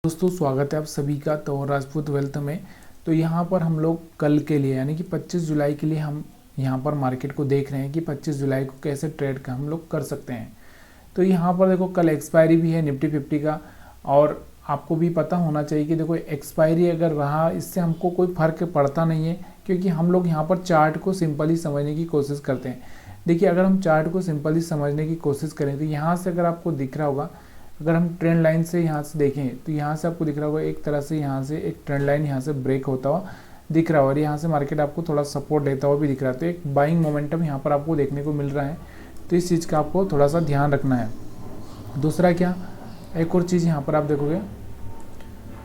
दोस्तों स्वागत है आप सभी का तो राजपूत वेल्थ में। तो यहाँ पर हम लोग कल के लिए यानी कि 25 जुलाई के लिए हम यहाँ पर मार्केट को देख रहे हैं कि 25 जुलाई को कैसे ट्रेड का हम लोग कर सकते हैं। तो यहाँ पर देखो कल एक्सपायरी भी है निफ्टी 50 का, और आपको भी पता होना चाहिए कि देखो एक्सपायरी अगर रहा इससे हमको कोई फ़र्क पड़ता नहीं है, क्योंकि हम लोग यहाँ पर चार्ट को सिंपली समझने की कोशिश करते हैं। देखिए अगर हम चार्ट को सिंपली समझने की कोशिश करें तो यहाँ से अगर आपको दिख रहा होगा, अगर हम ट्रेंड लाइन से यहाँ से देखें तो यहाँ से आपको दिख रहा होगा एक तरह से यहाँ से एक ट्रेंड लाइन यहाँ से ब्रेक होता हुआ दिख रहा है, और यहाँ से मार्केट आपको थोड़ा सपोर्ट लेता हुआ भी दिख रहा है। तो एक बाइंग मोमेंटम यहाँ पर आपको देखने को मिल रहा है, तो इस चीज़ का आपको थोड़ा सा ध्यान रखना है। दूसरा क्या, एक और चीज़ यहाँ पर आप देखोगे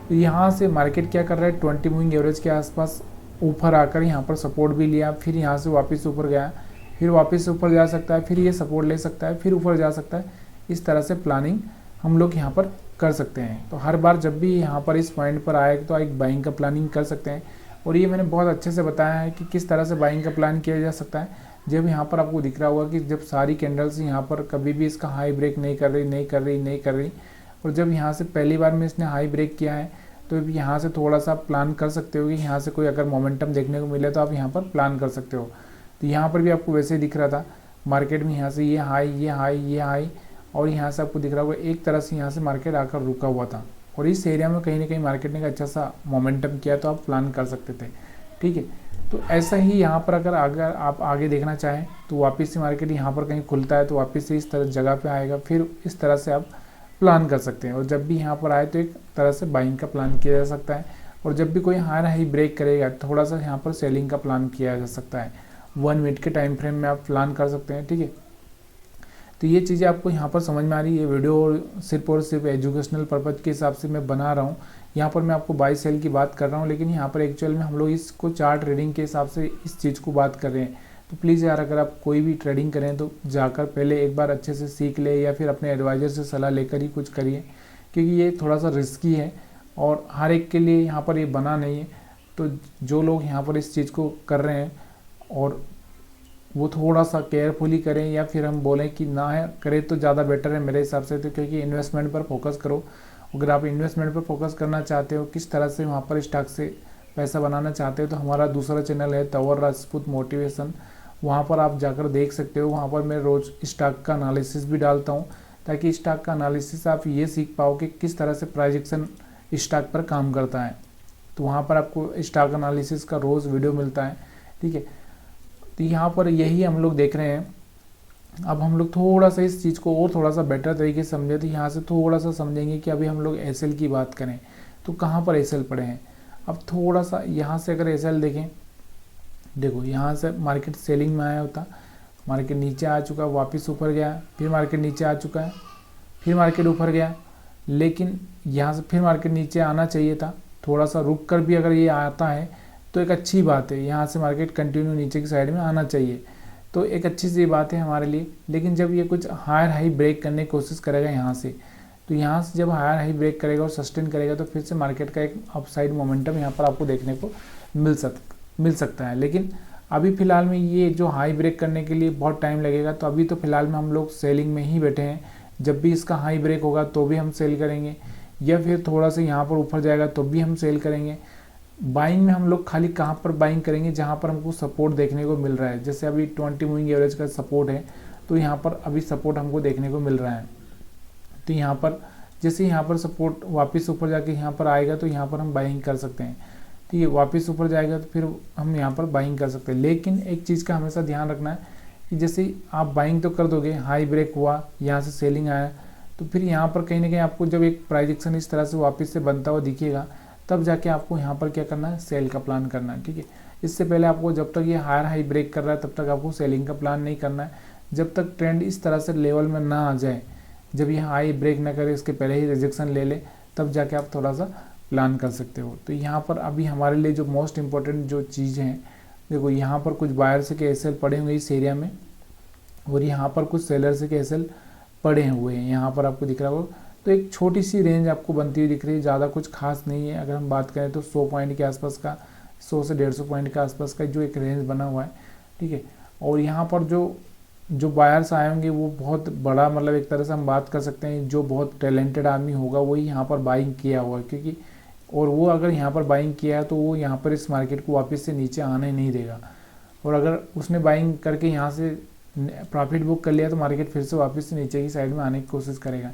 तो यहाँ से मार्केट क्या कर रहा है, 20 मूविंग एवरेज के आसपास ऊपर आकर यहाँ पर सपोर्ट भी लिया, फिर यहाँ से वापस ऊपर गया, फिर वापस ऊपर जा सकता है, फिर ये सपोर्ट ले सकता है, फिर ऊपर जा सकता है। इस तरह से प्लानिंग हम लोग यहाँ पर कर सकते हैं। तो हर बार जब भी यहाँ पर इस पॉइंट पर आए तो एक बाइंग का प्लानिंग कर सकते हैं, और ये मैंने बहुत अच्छे से बताया है कि किस तरह से बाइंग का प्लान किया जा सकता है। जब यहाँ पर आपको दिख रहा होगा कि जब सारी कैंडल्स यहाँ पर कभी भी इसका हाई ब्रेक नहीं कर रही, और जब यहाँ से पहली बार में इसने हाई ब्रेक किया है तो यहाँ से थोड़ा सा प्लान कर सकते हो कि यहाँ से कोई अगर मोमेंटम देखने को मिले तो आप यहाँ पर प्लान कर सकते हो। तो यहाँ पर भी आपको वैसे ही दिख रहा था मार्केट में, यहाँ से ये हाई और यहाँ से आपको दिख रहा होगा एक तरह से यहाँ से मार्केट आकर रुका हुआ था, और इस एरिया में कहीं ना कहीं मार्केट ने अच्छा सा मोमेंटम किया तो आप प्लान कर सकते थे। ठीक है, तो ऐसा ही यहाँ पर अगर आप आगे देखना चाहें तो वापस से मार्केट यहाँ पर कहीं खुलता है तो वापस से इस तरह जगह पे आएगा, फिर इस तरह से आप प्लान कर सकते हैं। और जब भी यहाँ पर आए तो एक तरह से बाइंग का प्लान किया जा सकता है, और जब भी कोई हाई ब्रेक करेगा थोड़ा सा यहाँ पर सेलिंग का प्लान किया जा सकता है। 1 मिनट के टाइम फ्रेम में आप प्लान कर सकते हैं। ठीक है, तो ये चीज़ें आपको यहाँ पर समझ में आ रही है। वीडियो और सिर्फ एजुकेशनल पर्पज़ के हिसाब से मैं बना रहा हूँ। यहाँ पर मैं आपको बाई सेल की बात कर रहा हूँ, लेकिन यहाँ पर एक्चुअल में हम लोग इसको चार्ट रीडिंग के हिसाब से इस चीज़ को बात कर रहे हैं। तो प्लीज़ यार अगर आप कोई भी ट्रेडिंग करें तो जाकर पहले एक बार अच्छे से सीख ले, या फिर अपने एडवाइज़र से सलाह लेकर ही कुछ करिए, क्योंकि ये थोड़ा सा रिस्की है और हर एक के लिए यहाँ पर ये बना नहीं है। तो जो लोग यहाँ पर इस चीज़ को कर रहे हैं और वो थोड़ा सा केयरफुली करें, या फिर हम बोलें कि ना करें तो ज़्यादा बेटर है मेरे हिसाब से। तो क्योंकि इन्वेस्टमेंट पर फोकस करो। अगर आप इन्वेस्टमेंट पर फोकस करना चाहते हो, किस तरह से वहाँ पर स्टॉक से पैसा बनाना चाहते हो, तो हमारा दूसरा चैनल है तंवर राजपूत मोटिवेशन, वहाँ पर आप जाकर देख सकते हो। वहाँ पर मैं रोज़ स्टॉक का एनालिसिस भी डालता हूँ, ताकि स्टॉक का एनालिसिस आप ये सीख पाओ कि किस तरह से प्राइजेक्शन स्टॉक पर काम करता है। तो वहाँ पर आपको स्टॉक एनालिसिस का रोज़ वीडियो मिलता है। ठीक है, तो यहाँ पर यही हम लोग देख रहे हैं। अब हम लोग थोड़ा सा इस चीज़ को और थोड़ा सा बेटर तरीके से समझे, तो यहाँ से थोड़ा सा समझेंगे कि अभी हम लोग एसएल की बात करें तो कहाँ पर एसएल पड़े हैं। अब थोड़ा सा यहाँ से अगर एसएल देखें, देखो यहाँ से मार्केट सेलिंग में आया होता, मार्केट नीचे आ चुका, वापस ऊपर गया, फिर मार्केट नीचे आ चुका है, फिर मार्केट ऊपर गया, लेकिन यहाँ से फिर मार्केट नीचे आना चाहिए था। थोड़ा सा रुक कर भी अगर ये आता है तो एक अच्छी बात है, यहाँ से मार्केट कंटिन्यू नीचे की साइड में आना चाहिए, तो एक अच्छी सी बात है हमारे लिए। लेकिन जब ये कुछ हाई ब्रेक करने की कोशिश करेगा यहाँ से, तो यहाँ से जब हाई ब्रेक करेगा और सस्टेन करेगा तो फिर से मार्केट का एक अपसाइड मोमेंटम यहाँ पर आपको देखने को मिल सकता है। लेकिन अभी फ़िलहाल में ये जो हाई ब्रेक करने के लिए बहुत टाइम लगेगा, तो अभी तो फ़िलहाल में हम लोग सेलिंग में ही बैठे हैं। जब भी इसका हाई ब्रेक होगा तो भी हम सेल करेंगे, या फिर थोड़ा सा यहाँ पर ऊपर जाएगा तो भी हम सेल करेंगे। बाइंग में हम लोग खाली कहाँ पर बाइंग करेंगे, जहाँ पर हमको सपोर्ट देखने को मिल रहा है। जैसे अभी 20 मूविंग एवरेज का सपोर्ट है, तो यहाँ पर अभी सपोर्ट हमको देखने को मिल रहा है। तो यहाँ पर जैसे यहाँ पर सपोर्ट वापस ऊपर जाके यहाँ पर आएगा तो यहाँ पर हम बाइंग कर सकते हैं। ठीक है, वापस ऊपर जाएगा तो फिर हम यहाँ पर बाइंग कर सकते हैं। लेकिन एक चीज़ का हमेशा ध्यान रखना है कि जैसे आप बाइंग तो कर दोगे, हाई ब्रेक हुआ, यहाँ से सेलिंग आया, तो फिर यहाँ पर कहीं ना कहीं आपको जब एक प्राइजेक्शन इस तरह से वापस से बनता हुआ दिखेगा, तब जाके आपको यहाँ पर क्या करना है, सेल का प्लान करना है। ठीक है, इससे पहले आपको जब तक ये हाई ब्रेक कर रहा है तब तक आपको सेलिंग का प्लान नहीं करना है। जब तक ट्रेंड इस तरह से लेवल में ना आ जाए, जब ये हाई ब्रेक ना करे, इसके पहले ही रिजेक्शन ले ले, तब जाके आप थोड़ा सा प्लान कर सकते हो। तो यहाँ पर अभी हमारे लिए जो मोस्ट इम्पोर्टेंट जो चीज़ हैं, देखो यहाँ पर कुछ बायर से के एसएल पड़े हुए इस एरिया में, और यहाँ पर कुछ सेलर से के एसएल पड़े हुए हैं। यहाँ पर आपको दिख रहा होगा, तो एक छोटी सी रेंज आपको बनती हुई दिख रही है, ज़्यादा कुछ खास नहीं है। अगर हम बात करें तो 100 पॉइंट के आसपास का, 100 से 150 पॉइंट के आसपास का जो एक रेंज बना हुआ है। ठीक है, और यहाँ पर जो जो बायर्स आए होंगे वो बहुत बड़ा, मतलब एक तरह से हम बात कर सकते हैं जो बहुत टैलेंटेड आदमी होगा वही यहाँ पर बाइंग किया हुआ है, क्योंकि और वो अगर यहाँ पर बाइंग किया है तो वो यहाँ पर इस मार्केट को वापस से नीचे आने नहीं देगा। और अगर उसने बाइंग करके यहाँ से प्रॉफिट बुक कर लिया तो मार्केट फिर से वापस से नीचे की साइड में आने की कोशिश करेगा।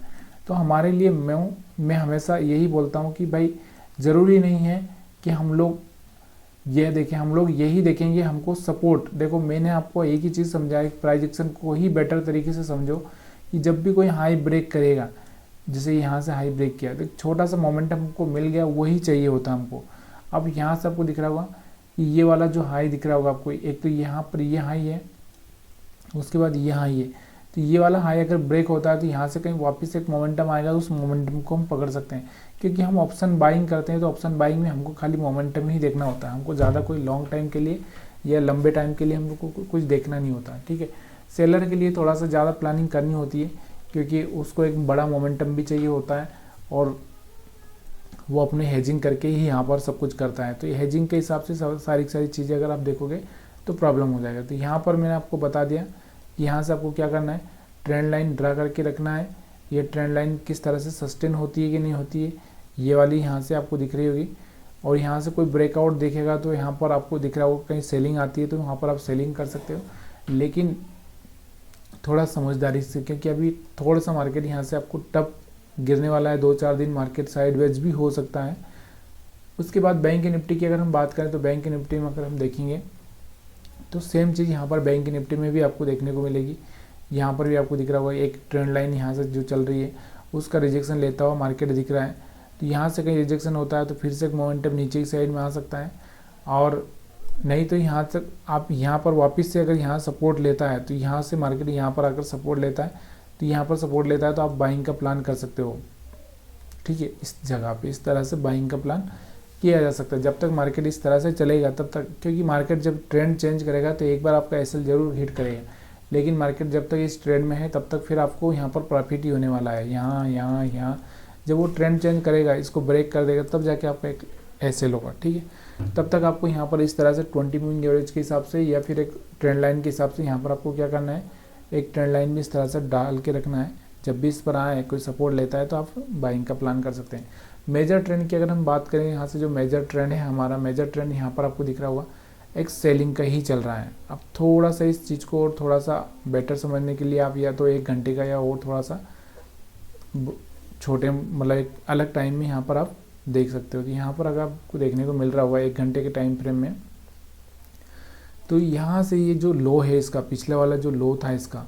तो हमारे लिए मैं हमेशा यही बोलता हूँ कि भाई ज़रूरी नहीं है कि हम लोग ये देखें, हम लोग यही देखेंगे हमको सपोर्ट। देखो मैंने आपको एक ही चीज़ समझाया, प्राइस एक्शन को ही बेटर तरीके से समझो कि जब भी कोई हाई ब्रेक करेगा, जैसे यहाँ से हाई ब्रेक किया तो छोटा सा मोमेंटम हमको मिल गया, वही चाहिए होता हमको। अब यहाँ से आपको दिख रहा होगा कि ये वाला जो हाई दिख रहा होगा आपको, एक तो यहाँ पर ये हाई है, उसके बाद ये हाई है, तो ये वाला हाई अगर ब्रेक होता है तो यहाँ से कहीं वापस एक मोमेंटम आएगा, तो उस मोमेंटम को हम पकड़ सकते हैं। क्योंकि हम ऑप्शन बाइंग करते हैं तो ऑप्शन बाइंग में हमको खाली मोमेंटम ही देखना होता है, हमको ज़्यादा कोई लॉन्ग टाइम के लिए या लंबे टाइम के लिए हमको कुछ देखना नहीं होता, ठीक है। सेलर के लिए थोड़ा सा ज़्यादा प्लानिंग करनी होती है, क्योंकि उसको एक बड़ा मोमेंटम भी चाहिए होता है और वो अपने हेजिंग करके ही यहाँ पर सब कुछ करता है। तो ये हेजिंग के हिसाब से सारी चीज़ें अगर आप देखोगे तो प्रॉब्लम हो जाएगा। तो यहाँ पर मैंने आपको बता दिया कि यहाँ से आपको क्या करना है, ट्रेंड लाइन ड्रा करके रखना है। ये ट्रेंड लाइन किस तरह से सस्टेन होती है कि नहीं होती है, ये वाली यहाँ से आपको दिख रही होगी। और यहाँ से कोई ब्रेकआउट देखेगा तो यहाँ पर आपको दिख रहा होगा कहीं सेलिंग आती है तो वहाँ पर आप सेलिंग कर सकते हो, लेकिन थोड़ा समझदारी से, क्योंकि अभी थोड़ा सा मार्केट यहाँ से आपको टप गिरने वाला है। 2-4 दिन मार्केट साइडवेज भी हो सकता है। उसके बाद बैंक निफ्टी की अगर हम बात करें तो बैंक निफ्टी में अगर हम देखेंगे तो सेम चीज़ यहाँ पर बैंक निफ्टी में भी आपको देखने को मिलेगी। यहाँ पर भी आपको दिख रहा होगा एक ट्रेंड लाइन यहाँ से जो चल रही है उसका रिजेक्शन लेता हुआ मार्केट दिख रहा है। तो यहाँ से कहीं रिजेक्शन होता है तो फिर से एक मोमेंटम नीचे की साइड में आ सकता है, और नहीं तो यहाँ तक आप यहाँ पर वापस से अगर यहाँ सपोर्ट लेता है तो यहाँ से मार्केट यहाँ पर आकर सपोर्ट लेता है, तो यहाँ पर सपोर्ट लेता है तो आप बाइंग का प्लान कर सकते हो, ठीक है। इस जगह पे इस तरह से बाइंग का प्लान किया जा सकता है जब तक मार्केट इस तरह से चलेगा तब तक, क्योंकि मार्केट जब ट्रेंड चेंज करेगा तो एक बार आपका एसएल जरूर हिट करेगा, लेकिन मार्केट जब तक इस ट्रेंड में है तब तक फिर आपको यहाँ पर प्रॉफिट ही होने वाला है। यहाँ जब वो ट्रेंड चेंज करेगा, इसको ब्रेक कर देगा, तब जाके आपका एक एसएल होगा, ठीक है। तब तक आपको यहाँ पर इस तरह से 20 मूविंग एवरेज के हिसाब से या फिर एक ट्रेंड लाइन के हिसाब से यहाँ पर आपको क्या करना है, एक ट्रेंड लाइन भी इस तरह से डाल के रखना है। जब भी इस पर आए कोई सपोर्ट लेता है तो आप बाइंग का प्लान कर सकते हैं। मेजर ट्रेंड की अगर हम बात करें, यहाँ से जो मेजर ट्रेंड है हमारा, मेजर ट्रेंड यहाँ पर आपको दिख रहा होगा एक सेलिंग का ही चल रहा है। अब थोड़ा सा इस चीज़ को और थोड़ा सा बेटर समझने के लिए आप या तो 1 घंटे का या और थोड़ा सा छोटे, मतलब एक अलग टाइम में यहाँ पर आप देख सकते हो। तो यहाँ पर अगर आपको देखने को मिल रहा होगा 1 घंटे के टाइम फ्रेम में, तो यहाँ से ये जो लो है इसका, पिछले वाला जो लो था इसका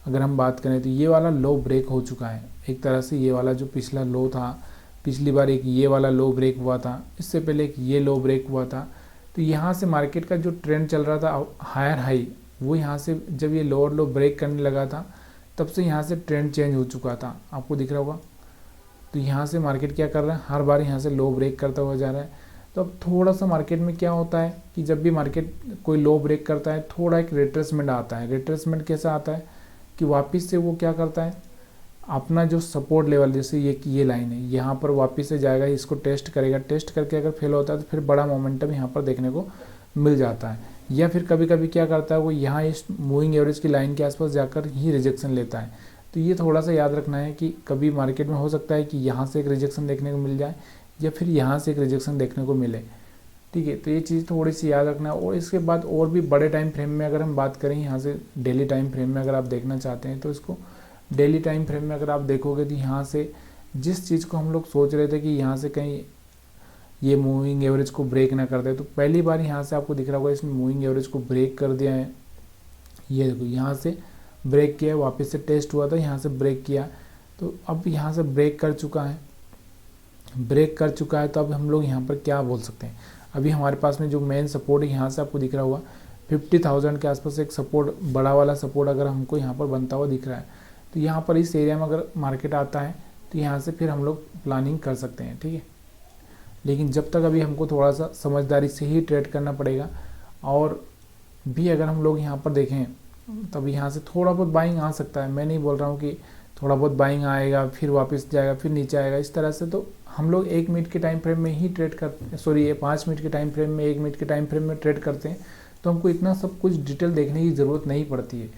अगर हम बात करें तो ये वाला लो ब्रेक हो चुका है एक तरह से। ये वाला जो पिछला लो था, पिछली बार एक ये वाला लो ब्रेक हुआ था, इससे पहले एक ये लो ब्रेक हुआ था। तो यहाँ से मार्केट का जो ट्रेंड चल रहा था हायर हाई, वो यहाँ से जब ये लोअर लो ब्रेक करने लगा था तब से यहाँ से ट्रेंड चेंज हो चुका था, आपको दिख रहा होगा। तो यहाँ से मार्केट क्या कर रहा है, हर बार यहाँ से लो ब्रेक करता हुआ जा रहा है। तो अब थोड़ा सा मार्केट में क्या होता है कि जब भी मार्केट कोई लो ब्रेक करता है थोड़ा एक रिट्रेसमेंट आता है। रिट्रेसमेंट कैसा आता है कि वापस से वो क्या करता है, अपना जो सपोर्ट लेवल, जैसे ये लाइन है यहाँ पर वापस से जाएगा, इसको टेस्ट करेगा, टेस्ट करके अगर फेल होता है तो फिर बड़ा मोमेंटम यहाँ पर देखने को मिल जाता है। या फिर कभी कभी क्या करता है वो यहाँ इस मूविंग एवरेज की लाइन के आसपास जाकर ही रिजेक्शन लेता है। तो ये थोड़ा सा याद रखना है कि कभी मार्केट में हो सकता है कि यहाँ से एक रिजेक्शन देखने को मिल जाए या फिर यहाँ से एक रिजेक्शन देखने को मिले, ठीक है। तो ये चीज़ थोड़ी सी याद रखना है। और इसके बाद और भी बड़े टाइम फ्रेम में अगर हम बात करें, यहाँ से डेली टाइम फ्रेम में अगर आप देखना चाहते हैं तो इसको डेली टाइम फ्रेम में अगर आप देखोगे तो यहाँ से जिस चीज़ को हम लोग सोच रहे थे कि यहाँ से कहीं ये मूविंग एवरेज को ब्रेक ना कर दे, तो पहली बार यहाँ से आपको दिख रहा होगा इसने मूविंग एवरेज को ब्रेक कर दिया है। ये देखो यहाँ से ब्रेक किया, वापस से टेस्ट हुआ था, यहाँ से ब्रेक किया, तो अब यहाँ से ब्रेक कर चुका है, ब्रेक कर चुका है। तो अब हम लोग यहाँ पर क्या बोल सकते हैं, अभी हमारे पास में जो मेन सपोर्ट है यहाँ से आपको दिख रहा होगा 50,000 के आसपास एक सपोर्ट, बड़ा वाला सपोर्ट अगर हमको यहाँ पर बनता हुआ दिख रहा है, तो यहाँ पर इस एरिया में अगर मार्केट आता है तो यहाँ से फिर हम लोग प्लानिंग कर सकते हैं, ठीक है। लेकिन जब तक अभी हमको थोड़ा सा समझदारी से ही ट्रेड करना पड़ेगा। और भी अगर हम लोग यहाँ पर देखें तब यहाँ से थोड़ा बहुत बाइंग आ सकता है। मैं नहीं बोल रहा हूँ कि थोड़ा बहुत बाइंग आएगा फिर वापस जाएगा फिर नीचे आएगा, इस तरह से तो हम लोग 1 मिनट के टाइम फ्रेम में ही ट्रेड करते, सॉरी 5 मिनट के टाइम फ्रेम में, 1 मिनट के टाइम फ्रेम में ट्रेड करते हैं, तो हमको इतना सब कुछ डिटेल देखने की ज़रूरत नहीं पड़ती है।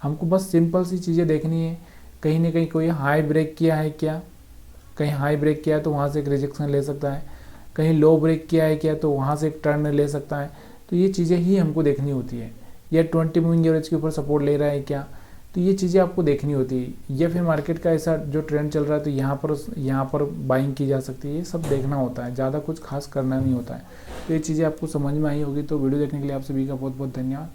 हमको बस सिंपल सी चीज़ें देखनी है, कहीं ना कहीं कोई हाई ब्रेक किया है क्या, कहीं हाई ब्रेक किया है तो वहाँ से एक रिजेक्शन ले सकता है, कहीं लो ब्रेक किया है क्या तो वहाँ से एक टर्न ले सकता है। तो ये चीज़ें ही हमको देखनी होती है। या 20 मूविंग एवरेज के ऊपर सपोर्ट ले रहा है क्या, तो ये चीज़ें आपको देखनी होती है। या फिर मार्केट का ऐसा जो ट्रेंड चल रहा है तो यहाँ पर बाइंग की जा सकती है। ये सब देखना होता है, ज़्यादा कुछ खास करना नहीं होता है। तो ये चीज़ें आपको समझ में आई होगी। तो वीडियो देखने के लिए आप सभी का बहुत बहुत धन्यवाद।